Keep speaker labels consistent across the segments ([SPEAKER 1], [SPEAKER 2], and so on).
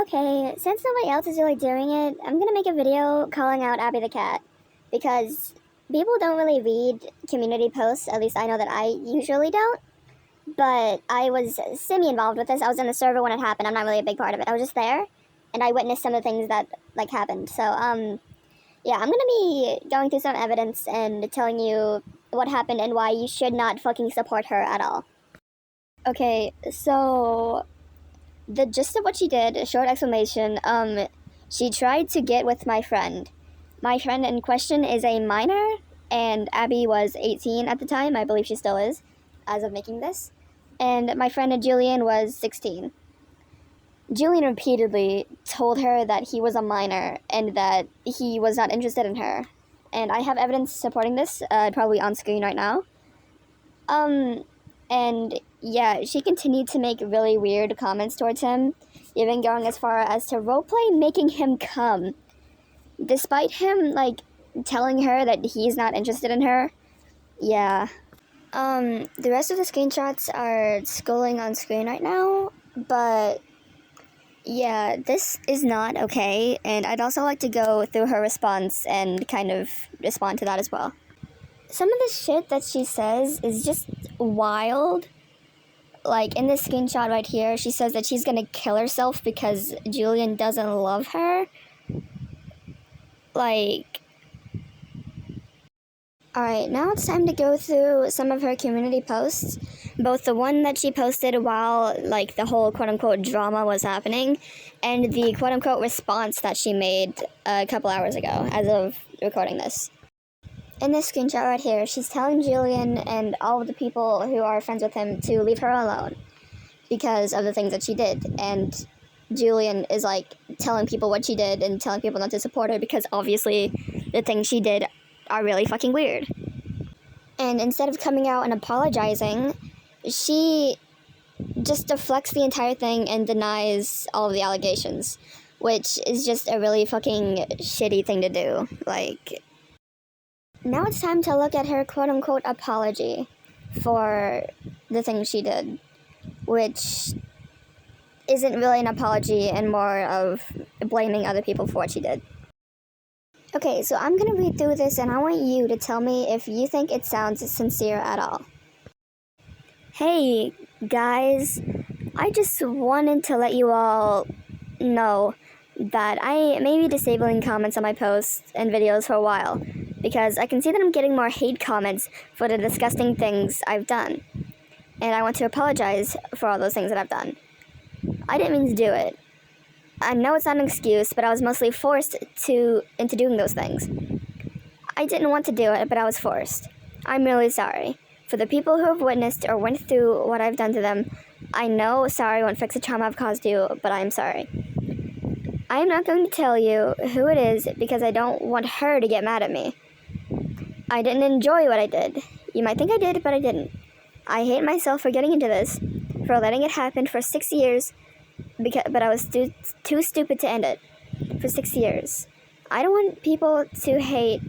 [SPEAKER 1] Okay, since nobody else is really doing it, I'm gonna make a video calling out Abbey the Cat. Because people don't really read community posts, at least I know that I usually don't. But I was semi-involved with this. I was in the server when it happened. I'm not really a big part of it. I was just there, and I witnessed some of the things that, happened. So, yeah, I'm gonna be going through some evidence and telling you what happened and why you should not fucking support her at all. Okay, so the gist of what she did, a short explanation, she tried to get with my friend. My friend in question is a minor, and Abby was 18 at the time. I believe she still is, as of making this. And my friend Julian was 16. Julian repeatedly told her that he was a minor and that he was not interested in her. And I have evidence supporting this, probably on screen right now. And yeah, she continued to make really weird comments towards him, even going as far as to roleplay making him come. Despite him, telling her that he's not interested in her. Yeah. The rest of the screenshots are scrolling on screen right now, but yeah, this is not okay, and I'd also like to go through her response and kind of respond to that as well. Some of the shit that she says is just wild. Like, in this screenshot right here, she says that she's gonna kill herself because Julian doesn't love her. Alright, now it's time to go through some of her community posts. Both the one that she posted while, the whole quote-unquote drama was happening, and the quote-unquote response that she made a couple hours ago, as of recording this. In this screenshot right here, she's telling Julian and all of the people who are friends with him to leave her alone because of the things that she did. And Julian is, telling people what she did and telling people not to support her because obviously the things she did are really fucking weird. And instead of coming out and apologizing, she just deflects the entire thing and denies all of the allegations, which is just a really fucking shitty thing to do. Now it's time to look at her quote-unquote apology for the things she did, which isn't really an apology and more of blaming other people for what she did. Okay, so I'm gonna read through this and I want you to tell me if you think it sounds sincere at all. Hey, guys, I just wanted to let you all know that I may be disabling comments on my posts and videos for a while, because I can see that I'm getting more hate comments for the disgusting things I've done. And I want to apologize for all those things that I've done. I didn't mean to do it. I know it's not an excuse, but I was mostly forced into doing those things. I didn't want to do it, but I was forced. I'm really sorry. For the people who have witnessed or went through what I've done to them, I know sorry won't fix the trauma I've caused you, but I'm sorry. I am not going to tell you who it is because I don't want her to get mad at me. I didn't enjoy what I did. You might think I did, but I didn't. I hate myself for getting into this, for letting it happen for 6 years, but I was too stupid to end it. For 6 years. I don't want people to hate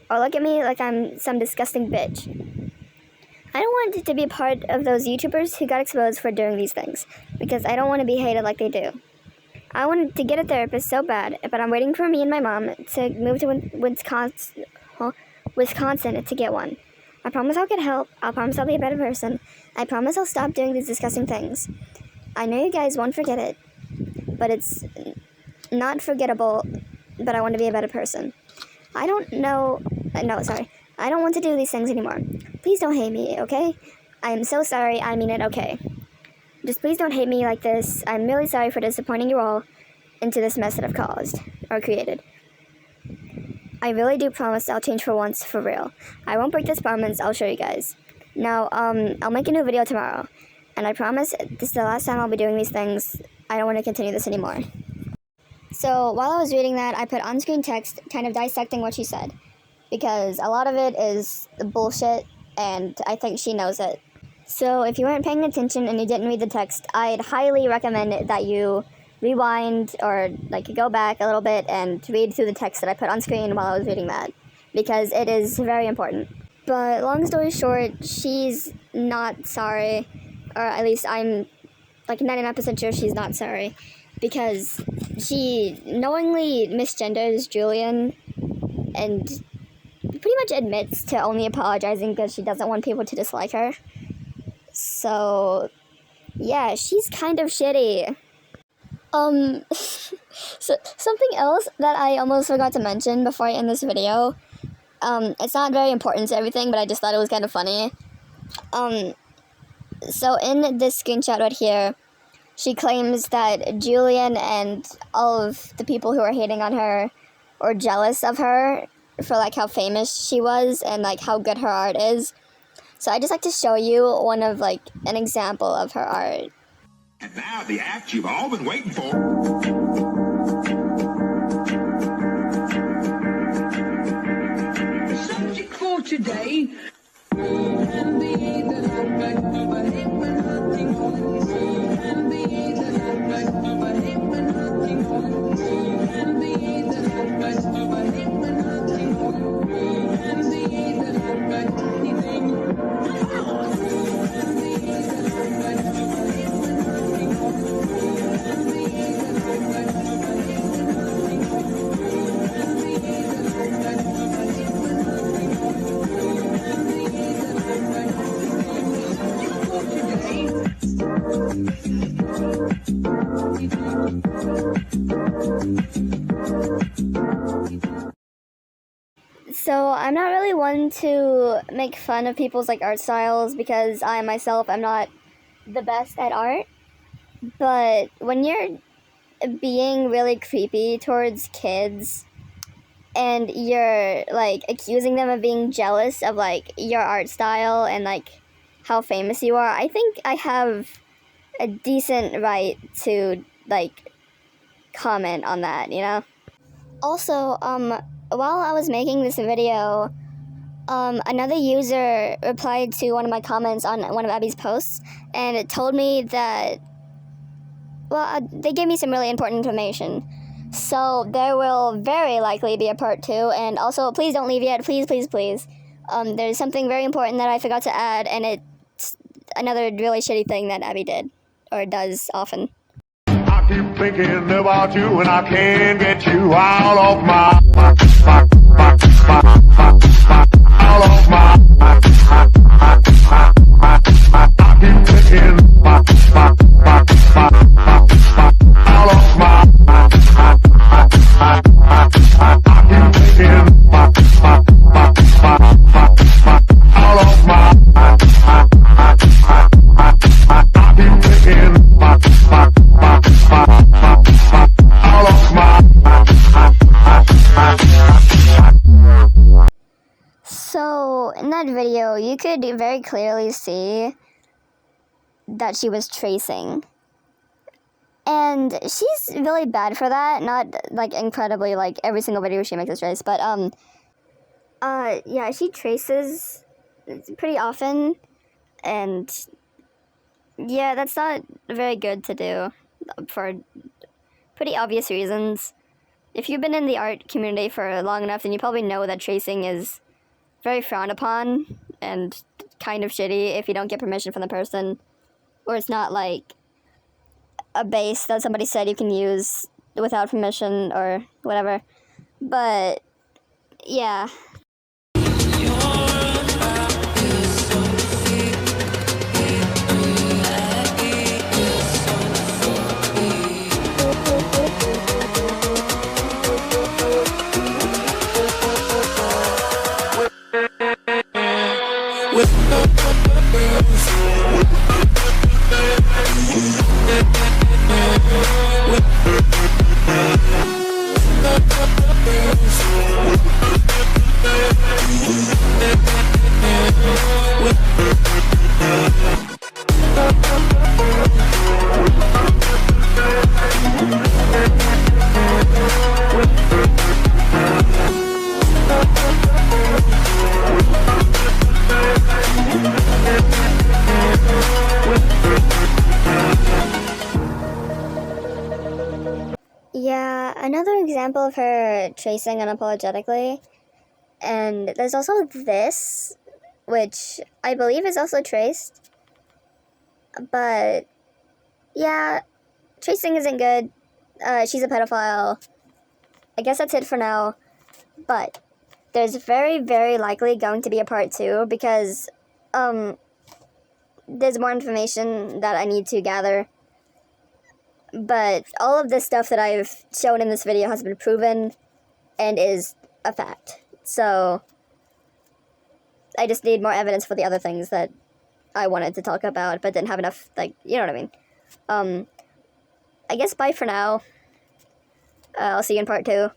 [SPEAKER 1] or look at me like I'm some disgusting bitch. I don't want to be a part of those YouTubers who got exposed for doing these things, because I don't want to be hated like they do. I wanted to get a therapist so bad, but I'm waiting for me and my mom to move to Wisconsin to get one. I promise I'll get help. I promise I'll be a better person. I promise I'll stop doing these disgusting things. I know you guys won't forget it, but it's not forgettable, but I want to be a better person. I don't want to do these things anymore. Please don't hate me, okay? I am so sorry, I mean it, okay? Just please don't hate me like this. I'm really sorry for disappointing you all into this mess that I've caused, or created. I really do promise I'll change for once, for real. I won't break this promise, I'll show you guys. Now, I'll make a new video tomorrow. And I promise this is the last time I'll be doing these things. I don't want to continue this anymore. So, while I was reading that, I put on-screen text kind of dissecting what she said. Because a lot of it is bullshit, and I think she knows it. So, if you weren't paying attention and you didn't read the text, I'd highly recommend that you rewind or go back a little bit and read through the text that I put on screen while I was reading that. Because it is very important. But long story short, she's not sorry. Or at least I'm 99% sure she's not sorry. because she knowingly misgenders Julian and pretty much admits to only apologizing because she doesn't want people to dislike her. So, yeah, she's kind of shitty. So something else that I almost forgot to mention before I end this video, it's not very important to everything, but I just thought it was kind of funny. So in this screenshot right here, she claims that Julian and all of the people who are hating on her or jealous of her for like how famous she was and like how good her art is. So I just like to show you one of like an example of her art.
[SPEAKER 2] And now the act you've all been waiting for.
[SPEAKER 3] The subject for today.
[SPEAKER 1] So I'm not really one to make fun of people's like art styles because I myself am not the best at art. But when you're being really creepy towards kids and you're like accusing them of being jealous of like your art style and like how famous you are, I think I have a decent right to like comment on that, you know? Also, while I was making this video, another user replied to one of my comments on one of Abby's posts, and it told me that, well, they gave me some really important information. So there will very likely be a part 2, and also, please don't leave yet, please, please, please. There's something very important that I forgot to add, and it's another really shitty thing that Abby did, or does often.
[SPEAKER 2] I keep thinking about you and I can't get you out of my out of my I keep thinking out of my I keep thinking out of my
[SPEAKER 1] So, in that video, you could very clearly see that she was tracing. And she's really bad for that, not, like, incredibly, like, every single video she makes is trace, but, yeah, she traces pretty often, and, yeah, that's not very good to do, for pretty obvious reasons. If you've been in the art community for long enough, then you probably know that tracing is very frowned upon and kind of shitty if you don't get permission from the person, or it's not like a base that somebody said you can use without permission or whatever. But yeah. Yeah, another example of her tracing unapologetically, and there's also this, which I believe is also traced, but yeah, tracing isn't good, she's a pedophile. I guess that's it for now. But there's very, very likely going to be a part 2 because there's more information that I need to gather. But all of this stuff that I've shown in this video has been proven and is a fact. So I just need more evidence for the other things that I wanted to talk about but didn't have enough, like, you know what I mean. I guess bye for now. I'll see you in part 2.